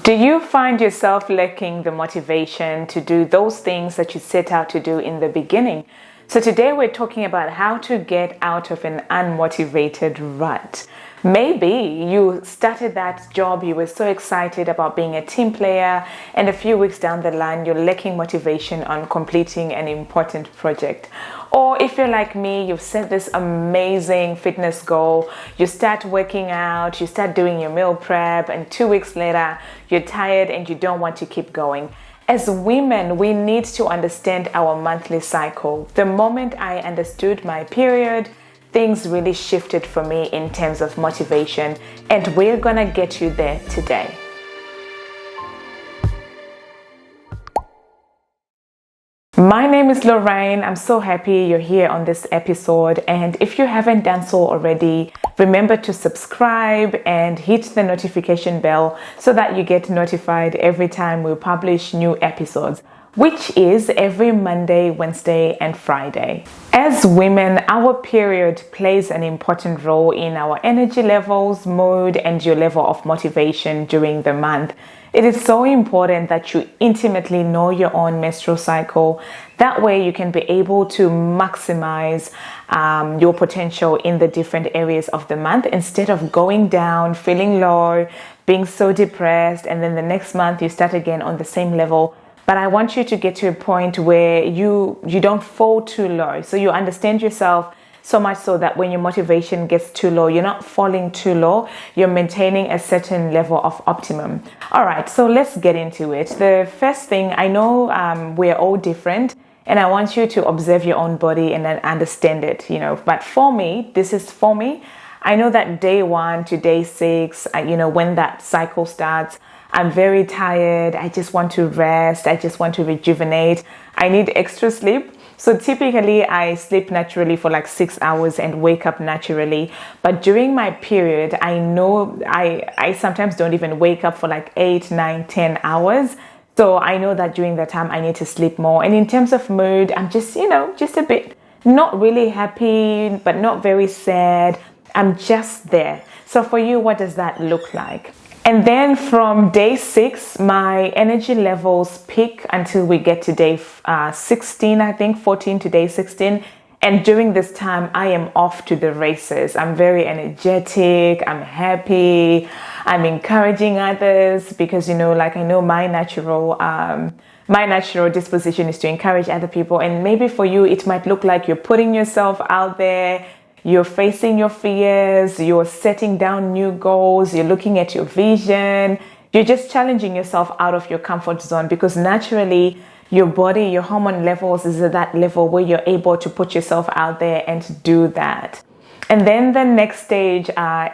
Do you find yourself lacking the motivation to do those things that you set out to do in the beginning? So today we're talking about how to get out of an unmotivated rut. Maybe you started that job, you were so excited about being a team player, and a few weeks down the line, you're lacking motivation on completing an important project. Or if you're like me, you've set this amazing fitness goal, you start working out, you start doing your meal prep, and 2 weeks later, you're tired and you don't want to keep going. As women, we need to understand our monthly cycle. The moment I understood my period, things really shifted for me in terms of motivation, and we're gonna get you there today. My name is Lorraine. I'm so happy you're here on this episode, and if you haven't done so already, remember to subscribe and hit the notification bell so that you get notified every time we publish new episodes, which is every Monday, Wednesday, and Friday. As women, our period plays an important role in our energy levels, mood, and your level of motivation during the month. It is so important that you intimately know your own menstrual cycle. That way you can be able to maximize your potential in the different areas of the month instead of going down, feeling low, being so depressed, and then the next month you start again on the same level. But I want you to get to a point where you don't fall too low. So you understand yourself so much so that when your motivation gets too low, you're not falling too low, you're maintaining a certain level of optimum. All right, so let's get into it. The first thing, I know we're all different, and I want you to observe your own body and then understand it, But for me, this is for me. I know that day 1 to day 6, when that cycle starts, I'm very tired. I just want to rest. I just want to rejuvenate. I need extra sleep. So typically I sleep naturally for like 6 hours and wake up naturally. But during my period, I know I sometimes don't even wake up for like 8, 9, 10 hours. So I know that during that time I need to sleep more. And in terms of mood, I'm just a bit not really happy, but not very sad. I'm just there. So for you, what does that look like? And then from day 6, my energy levels peak until we get to day 16, I think, 14 to day 16. And during this time, I am off to the races. I'm very energetic. I'm happy. I'm encouraging others because, I know my natural disposition is to encourage other people. And maybe for you, it might look like you're putting yourself out there. You're facing your fears, you're setting down new goals, you're looking at your vision, you're just challenging yourself out of your comfort zone because naturally your body, your hormone levels is at that level where you're able to put yourself out there and do that. And then the next stage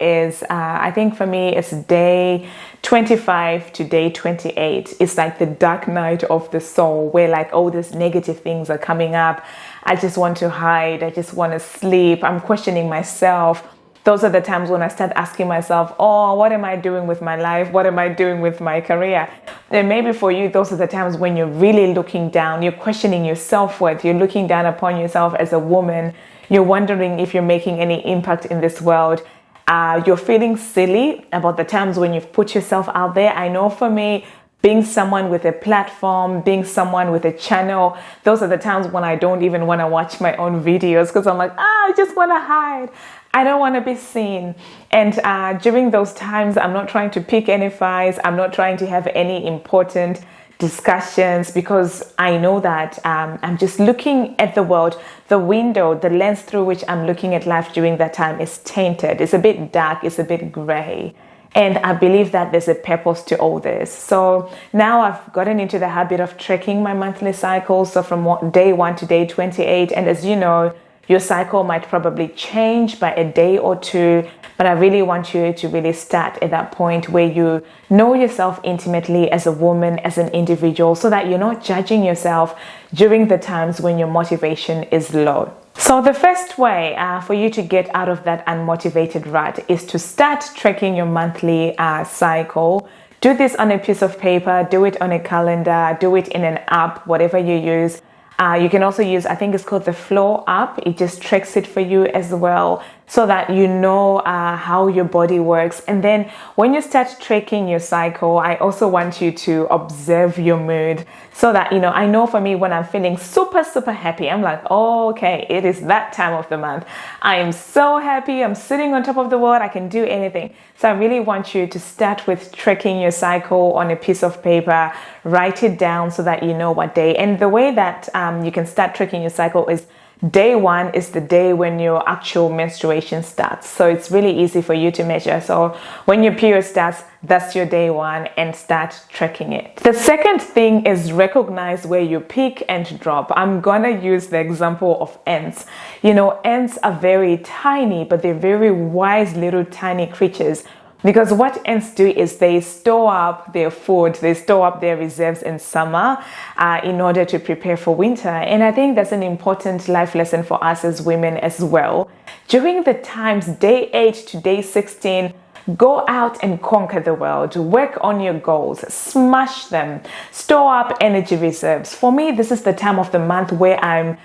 is, I think for me, it's day 25 to day 28. It's like the dark night of the soul where like all these negative things are coming up. I just want to hide. I just want to sleep. I'm questioning myself. Those are the times when I start asking myself, what am I doing with my life? What am I doing with my career? And maybe for you, those are the times when you're really looking down. You're questioning your self-worth. You're looking down upon yourself as a woman. You're wondering if you're making any impact in this world. You're feeling silly about the times when you've put yourself out there. I know for me, being someone with a platform, being someone with a channel, those are the times when I don't even want to watch my own videos because I'm like, I just want to hide. I don't want to be seen. And during those times, I'm not trying to pick any fights. I'm not trying to have any important discussions because I know that I'm just looking at the world. The window, the lens through which I'm looking at life during that time is tainted. It's a bit dark. It's a bit gray. And I believe that there's a purpose to all this. So now I've gotten into the habit of tracking my monthly cycle. So from day 1 to day 28. And as you know, your cycle might probably change by a day or 2. But I really want you to really start at that point where you know yourself intimately as a woman, as an individual, so that you're not judging yourself during the times when your motivation is low. So the first way for you to get out of that unmotivated rut is to start tracking your monthly cycle. Do this on a piece of paper, do it on a calendar, do it in an app, whatever you use. You can also use, I think it's called the Flow app. It just tracks it for you as well. so that you know how your body works. And then when you start tracking your cycle, I also want you to observe your mood, so that, you know, I know for me, when I'm feeling super, super happy, I'm like, oh, okay, it is that time of the month. I am so happy. I'm sitting on top of the world. I can do anything. So I really want you to start with tracking your cycle on a piece of paper, write it down so that you know what day. And the way that you can start tracking your cycle is day 1 is the day when your actual menstruation starts. So it's really easy for you to measure. So when your period starts, that's your day 1, and start tracking it. The second thing is recognize where you peak and drop. I'm gonna use the example of ants. You know, ants are very tiny, but they're very wise little tiny creatures. Because what ants do is they store up their food, they store up their reserves in summer in order to prepare for winter. And I think that's an important life lesson for us as women as well. During the times day 8 to day 16, go out and conquer the world, work on your goals, smash them, store up energy reserves. For me, this is the time of the month where I'm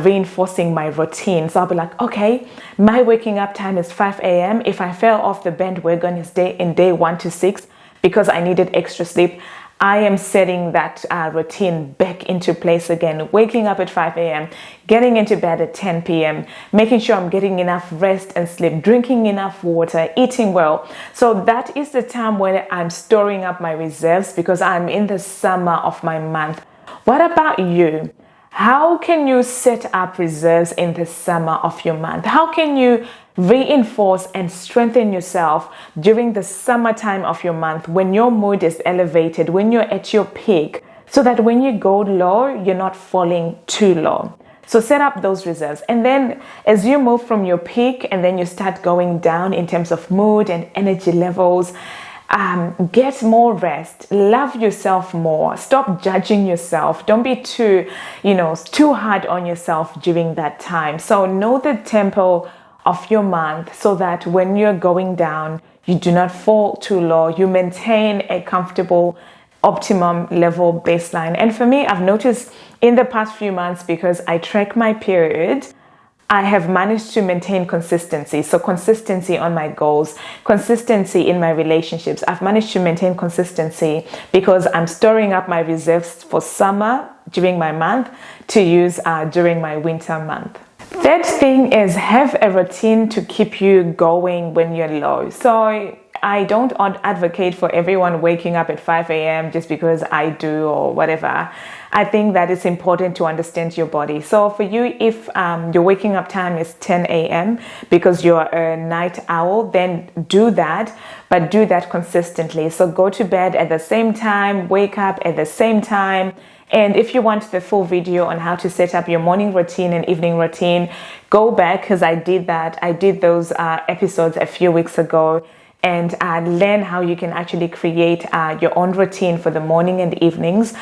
reinforcing my routine. So I'll be like, okay, my waking up time is 5 a.m. If I fell off the bandwagon is day 1 to 6 because I needed extra sleep, I am setting that routine back into place again, waking up at 5 a.m., getting into bed at 10 p.m., making sure I'm getting enough rest and sleep, drinking enough water, eating well. So that is the time when I'm storing up my reserves because I'm in the summer of my month. What about you? How can you set up reserves in the summer of your month? How can you reinforce and strengthen yourself during the summertime of your month when your mood is elevated, when you're at your peak, so that when you go low, you're not falling too low? So set up those reserves. And then as you move from your peak and then you start going down in terms of mood and energy levels, get more rest, love yourself more, stop judging yourself. Don't be too hard on yourself during that time. So know the tempo of your month so that when you're going down, you do not fall too low. You maintain a comfortable, optimum level baseline. And for me, I've noticed in the past few months, because I track my period, I have managed to maintain consistency. So consistency on my goals, consistency in my relationships. I've managed to maintain consistency because I'm storing up my reserves for summer during my month to use during my winter month. Third thing is have a routine to keep you going when you're low. So I don't advocate for everyone waking up at 5 a.m. just because I do or whatever. I think that it's important to understand your body. So for you, if your waking up time is 10 a.m. because you're a night owl, then do that, but do that consistently. So go to bed at the same time, wake up at the same time. And if you want the full video on how to set up your morning routine and evening routine, go back because I did that. I did those episodes a few weeks ago. And learn how you can actually create your own routine for the morning and evenings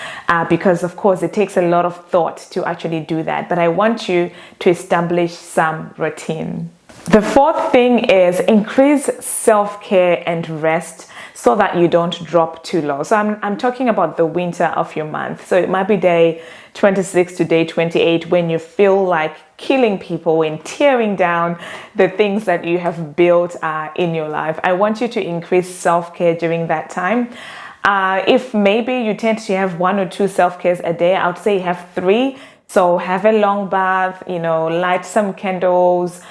because, of course, it takes a lot of thought to actually do that. But I want you to establish some routine. The fourth thing is increase self-care and rest so that you don't drop too low. So I'm talking about the winter of your month. So it might be day 26 to day 28 when you feel like killing people and tearing down the things that you have built in your life. I want you to increase self-care during that time. If maybe you tend to have 1 or 2 self-cares a day, I would say have 3. So have a long bath, light some candles,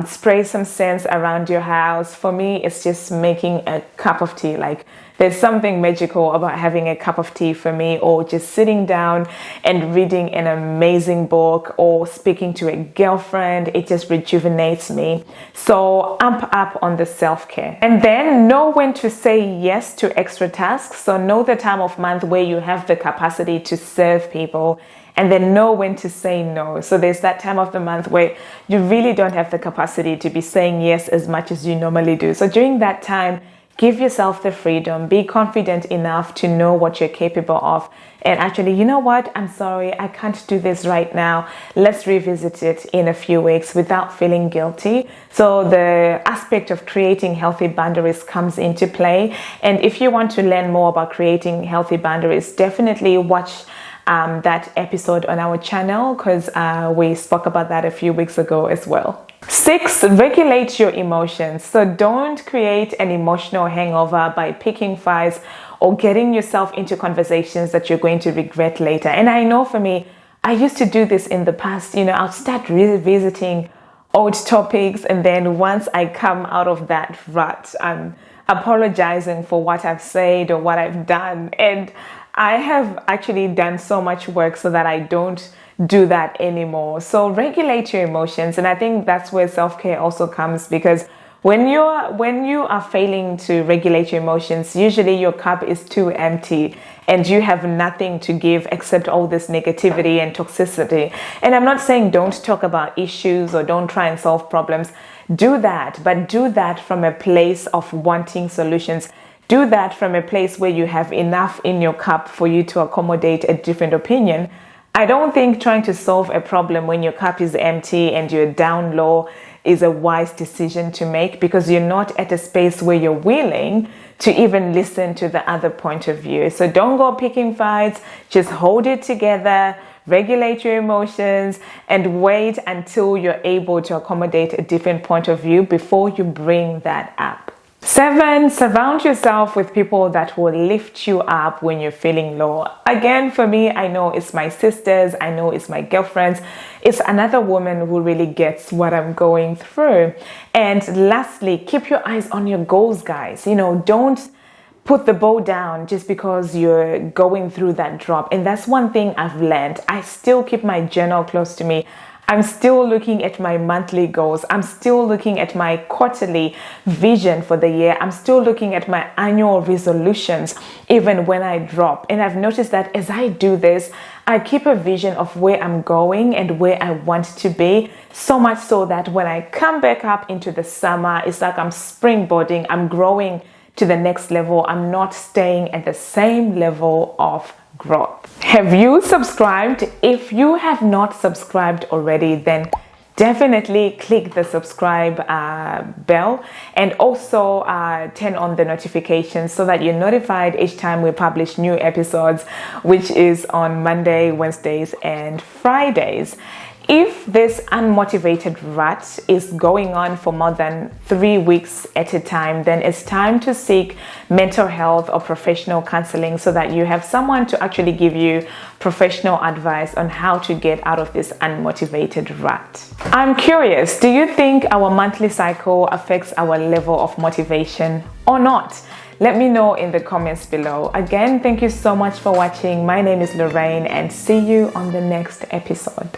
spray some scents around your house. For me, it's just making a cup of tea. Like there's something magical about having a cup of tea for me, or just sitting down and reading an amazing book or speaking to a girlfriend. It just rejuvenates me. So amp up on the self-care. And then know when to say yes to extra tasks. So know the time of month where you have the capacity to serve people, and then know when to say no. So there's that time of the month where you really don't have the capacity to be saying yes as much as you normally do. So during that time, give yourself the freedom, be confident enough to know what you're capable of. And actually, you know what? I'm sorry, I can't do this right now. Let's revisit it in a few weeks without feeling guilty. So the aspect of creating healthy boundaries comes into play. And if you want to learn more about creating healthy boundaries, definitely watch that episode on our channel because we spoke about that a few weeks ago as well. 6, regulate your emotions. So don't create an emotional hangover by picking fights or getting yourself into conversations that you're going to regret later. And I know for me, I used to do this in the past. I'll start revisiting old topics, and then once I come out of that rut, I'm apologizing for what I've said or what I've done. And I have actually done so much work so that I don't do that anymore. So regulate your emotions. And I think that's where self-care also comes, because when you are failing to regulate your emotions, usually your cup is too empty and you have nothing to give except all this negativity and toxicity. And I'm not saying don't talk about issues or don't try and solve problems. Do that, but do that from a place of wanting solutions. Do that from a place where you have enough in your cup for you to accommodate a different opinion. I don't think trying to solve a problem when your cup is empty and you're down low is a wise decision to make, because you're not at a space where you're willing to even listen to the other point of view. So don't go picking fights, just hold it together, regulate your emotions, and wait until you're able to accommodate a different point of view before you bring that up. 7, surround yourself with people that will lift you up when you're feeling low. Again, for me, I know it's my sisters, I know it's my girlfriends, it's another woman who really gets what I'm going through. And lastly, keep your eyes on your goals, guys. Don't put the bow down just because you're going through that drop. And that's one thing I've learned. I still keep my journal close to me. I'm still looking at my monthly goals. I'm still looking at my quarterly vision for the year. I'm still looking at my annual resolutions, even when I drop. And I've noticed that as I do this, I keep a vision of where I'm going and where I want to be, so much so that when I come back up into the summer, it's like I'm springboarding, I'm growing to the next level. I'm not staying at the same level of growth. Have you subscribed? If you have not subscribed already, then definitely click the subscribe bell, and also turn on the notifications so that you're notified each time we publish new episodes, which is on Monday, Wednesdays, and Fridays. If this unmotivated rut is going on for more than 3 weeks at a time, then it's time to seek mental health or professional counseling so that you have someone to actually give you professional advice on how to get out of this unmotivated rut. I'm curious, do you think our monthly cycle affects our level of motivation or not? Let me know in the comments below. Again, thank you so much for watching. My name is Lorraine, and see you on the next episode.